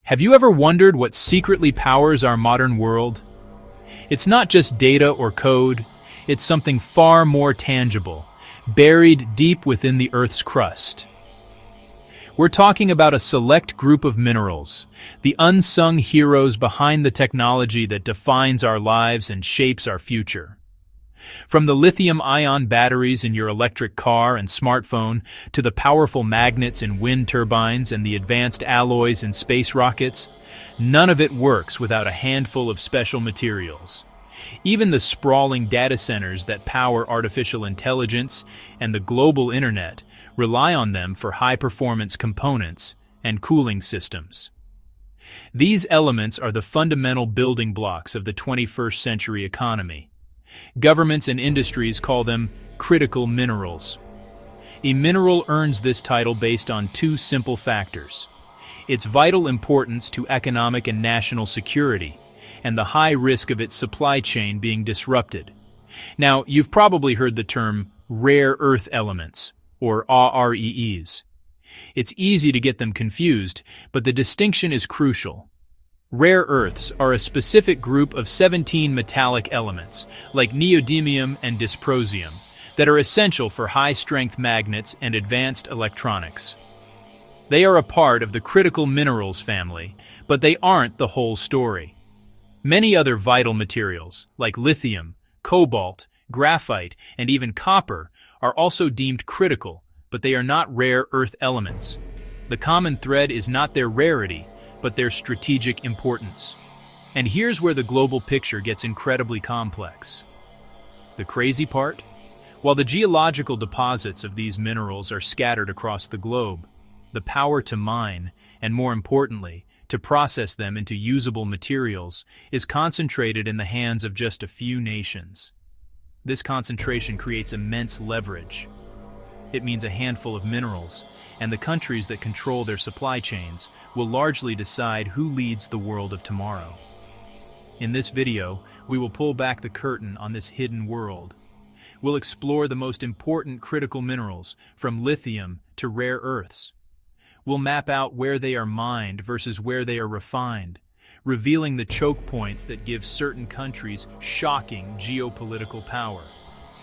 Have you ever wondered what secretly powers our modern world? It's not just data or code, it's something far more tangible, buried deep within the Earth's crust. We're talking about a select group of minerals, the unsung heroes behind the technology that defines our lives and shapes our future. From the lithium-ion batteries in your electric car and smartphone to the powerful magnets in wind turbines and the advanced alloys in space rockets, none of it works without a handful of special materials. Even the sprawling data centers that power artificial intelligence and the global internet rely on them for high-performance components and cooling systems. These elements are the fundamental building blocks of the 21st century economy. Governments and industries call them critical minerals. A mineral earns this title based on two simple factors: its vital importance to economic and national security, and the high risk of its supply chain being disrupted. Now, you've probably heard the term rare earth elements, or REEs. It's easy to get them confused, but the distinction is crucial. Rare earths are a specific group of 17 metallic elements, like neodymium and dysprosium, that are essential for high-strength magnets and advanced electronics. They are a part of the critical minerals family, but they aren't the whole story. Many other vital materials, like lithium, cobalt, graphite, and even copper, are also deemed critical, but they are not rare earth elements. The common thread is not their rarity, but their strategic importance. And here's where the global picture gets incredibly complex. The crazy part? While the geological deposits of these minerals are scattered across the globe, the power to mine, and more importantly, to process them into usable materials, is concentrated in the hands of just a few nations. This concentration creates immense leverage. It means a handful of minerals, and the countries that control their supply chains will largely decide who leads the world of tomorrow. In this video, we will pull back the curtain on this hidden world. We'll explore the most important critical minerals, from lithium to rare earths. We'll map out where they are mined versus where they are refined, revealing the choke points that give certain countries shocking geopolitical power.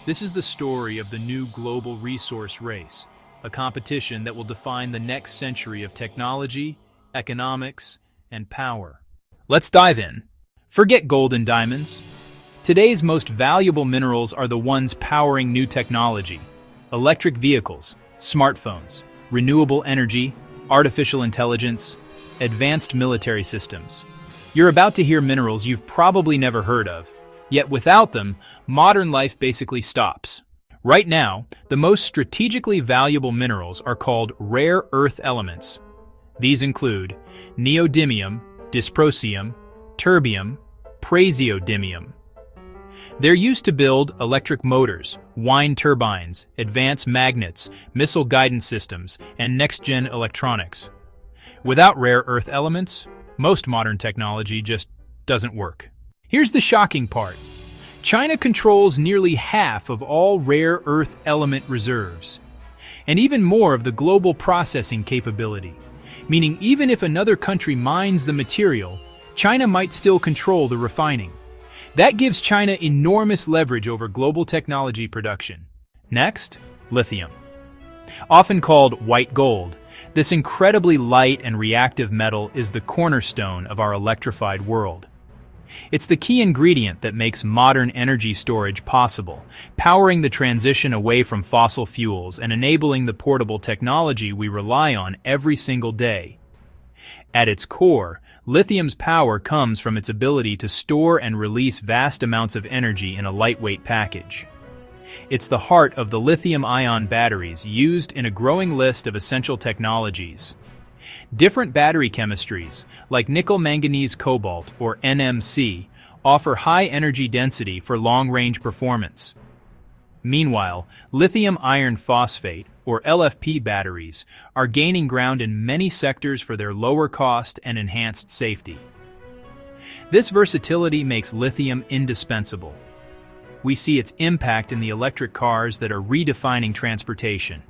This is the story of the new global resource race, a competition that will define the next century of technology, economics, and power. Let's dive in. Forget gold and diamonds. Today's most valuable minerals are the ones powering new technology: electric vehicles, smartphones, renewable energy, artificial intelligence, advanced military systems. You're about to hear minerals you've probably never heard of, yet without them, modern life basically stops. Right now, the most strategically valuable minerals are called rare earth elements. These include neodymium, dysprosium, terbium, praseodymium. They're used to build electric motors, wind turbines, advanced magnets, missile guidance systems, and next-gen electronics. Without rare earth elements, most modern technology just doesn't work. Here's the shocking part. China controls nearly half of all rare earth element reserves, and even more of the global processing capability, meaning even if another country mines the material, China might still control the refining. That gives China enormous leverage over global technology production. Next, lithium. Often called white gold, this incredibly light and reactive metal is the cornerstone of our electrified world. It's the key ingredient that makes modern energy storage possible, powering the transition away from fossil fuels and enabling the portable technology we rely on every single day. At its core, lithium's power comes from its ability to store and release vast amounts of energy in a lightweight package. It's the heart of the lithium-ion batteries used in a growing list of essential technologies. Different battery chemistries, like nickel-manganese cobalt or NMC, offer high energy density for long-range performance. Meanwhile, lithium iron phosphate, or LFP batteries, are gaining ground in many sectors for their lower cost and enhanced safety. This versatility makes lithium indispensable. We see its impact in the electric cars that are redefining transportation,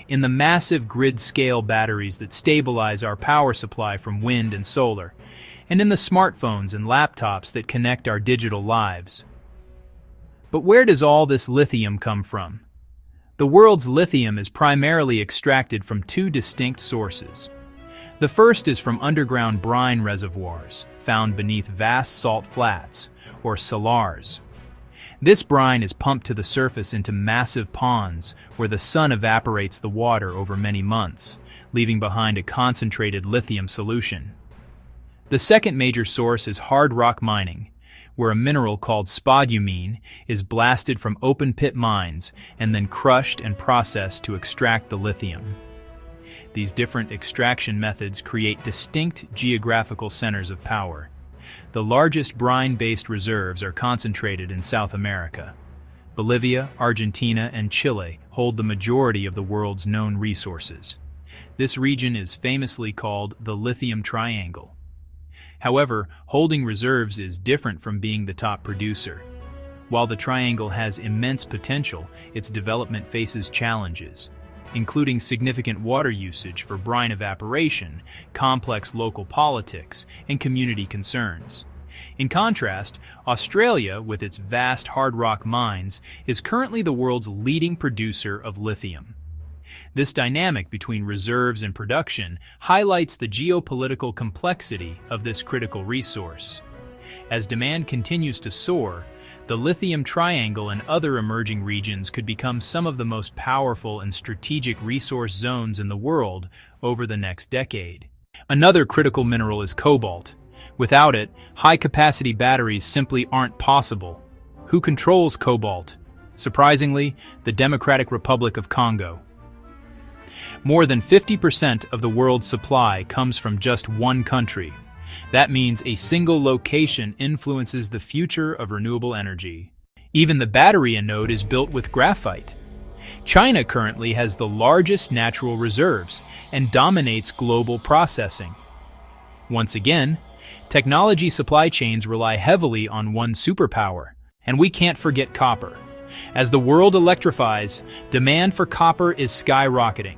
in the massive grid-scale batteries that stabilize our power supply from wind and solar, and in the smartphones and laptops that connect our digital lives. But where does all this lithium come from? The world's lithium is primarily extracted from two distinct sources. The first is from underground brine reservoirs, found beneath vast salt flats, or salars. This brine is pumped to the surface into massive ponds, where the sun evaporates the water over many months, leaving behind a concentrated lithium solution. The second major source is hard rock mining, where a mineral called spodumene is blasted from open-pit mines and then crushed and processed to extract the lithium. These different extraction methods create distinct geographical centers of power. The largest brine-based reserves are concentrated in South America. Bolivia, Argentina, and Chile hold the majority of the world's known resources. This region is famously called the Lithium Triangle. However, holding reserves is different from being the top producer. While the triangle has immense potential, its development faces challenges, including significant water usage for brine evaporation, complex local politics, and community concerns. In contrast, Australia, with its vast hard rock mines, is currently the world's leading producer of lithium. This dynamic between reserves and production highlights the geopolitical complexity of this critical resource. As demand continues to soar, the Lithium Triangle and other emerging regions could become some of the most powerful and strategic resource zones in the world over the next decade. Another critical mineral is cobalt. Without it, high-capacity batteries simply aren't possible. Who controls cobalt? Surprisingly, the Democratic Republic of Congo. More than 50% of the world's supply comes from just one country. That means a single location influences the future of renewable energy. Even the battery anode is built with graphite. China currently has the largest natural reserves and dominates global processing. Once again, technology supply chains rely heavily on one superpower, and we can't forget copper. As the world electrifies, demand for copper is skyrocketing.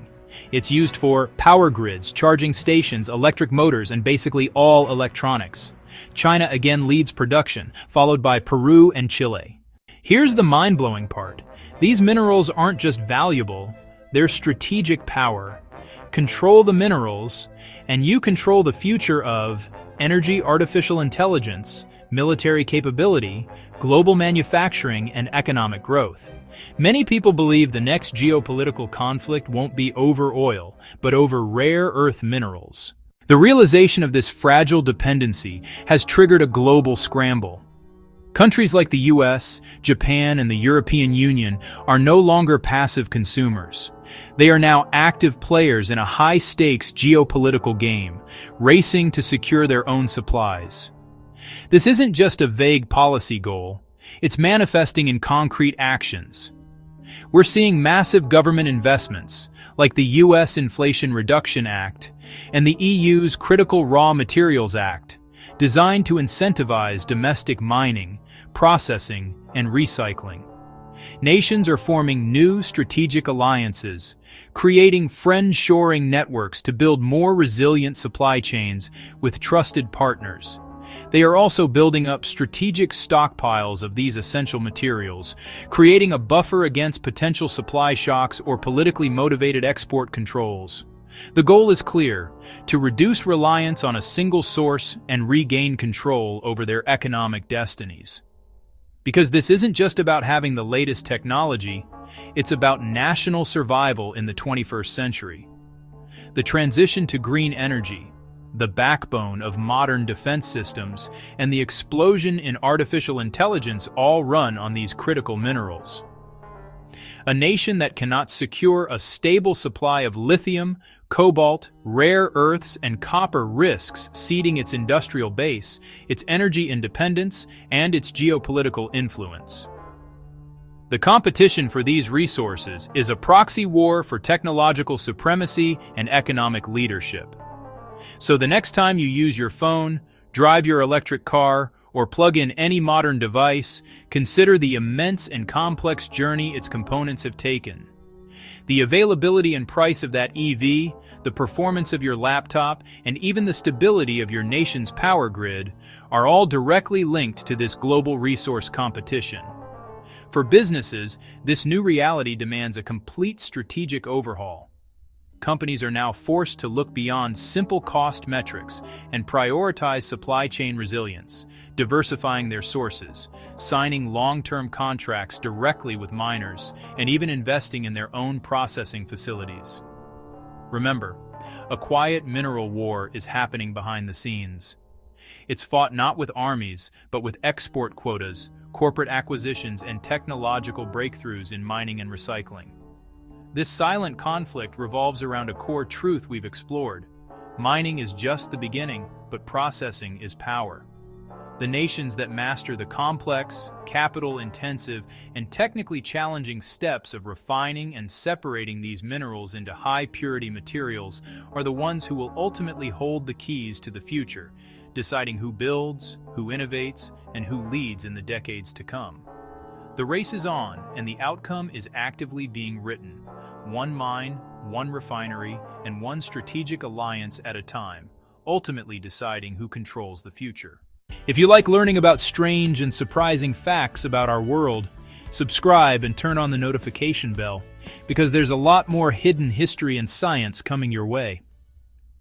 It's used for power grids, charging stations, electric motors, and basically all electronics. China again leads production, followed by Peru and Chile. Here's the mind-blowing part. These minerals aren't just valuable, they're strategic power. Control the minerals, and you control the future of energy, artificial intelligence, military capability, global manufacturing, and economic growth. Many people believe the next geopolitical conflict won't be over oil, but over rare earth minerals. The realization of this fragile dependency has triggered a global scramble. Countries like the US, Japan, and the European Union are no longer passive consumers. They are now active players in a high-stakes geopolitical game, racing to secure their own supplies. This isn't just a vague policy goal, it's manifesting in concrete actions. We're seeing massive government investments, like the US Inflation Reduction Act and the EU's Critical Raw Materials Act, designed to incentivize domestic mining, processing, and recycling. Nations are forming new strategic alliances, creating friend-shoring networks to build more resilient supply chains with trusted partners. They are also building up strategic stockpiles of these essential materials, creating a buffer against potential supply shocks or politically motivated export controls. The goal is clear: to reduce reliance on a single source and regain control over their economic destinies. Because this isn't just about having the latest technology, it's about national survival in the 21st century. The transition to green energy, the backbone of modern defense systems, and the explosion in artificial intelligence all run on these critical minerals. A nation that cannot secure a stable supply of lithium, cobalt, rare earths, and copper risks ceding its industrial base, its energy independence, and its geopolitical influence. The competition for these resources is a proxy war for technological supremacy and economic leadership. So the next time you use your phone, drive your electric car, or plug in any modern device, consider the immense and complex journey its components have taken. The availability and price of that EV, the performance of your laptop, and even the stability of your nation's power grid are all directly linked to this global resource competition. For businesses, this new reality demands a complete strategic overhaul. Companies are now forced to look beyond simple cost metrics and prioritize supply chain resilience, diversifying their sources, signing long-term contracts directly with miners, and even investing in their own processing facilities. Remember, a quiet mineral war is happening behind the scenes. It's fought not with armies, but with export quotas, corporate acquisitions, and technological breakthroughs in mining and recycling. This silent conflict revolves around a core truth we've explored. Mining is just the beginning, but processing is power. The nations that master the complex, capital-intensive, and technically challenging steps of refining and separating these minerals into high-purity materials are the ones who will ultimately hold the keys to the future, deciding who builds, who innovates, and who leads in the decades to come. The race is on, and the outcome is actively being written. One mine, one refinery, and one strategic alliance at a time, ultimately deciding who controls the future. If you like learning about strange and surprising facts about our world, subscribe and turn on the notification bell, because there's a lot more hidden history and science coming your way.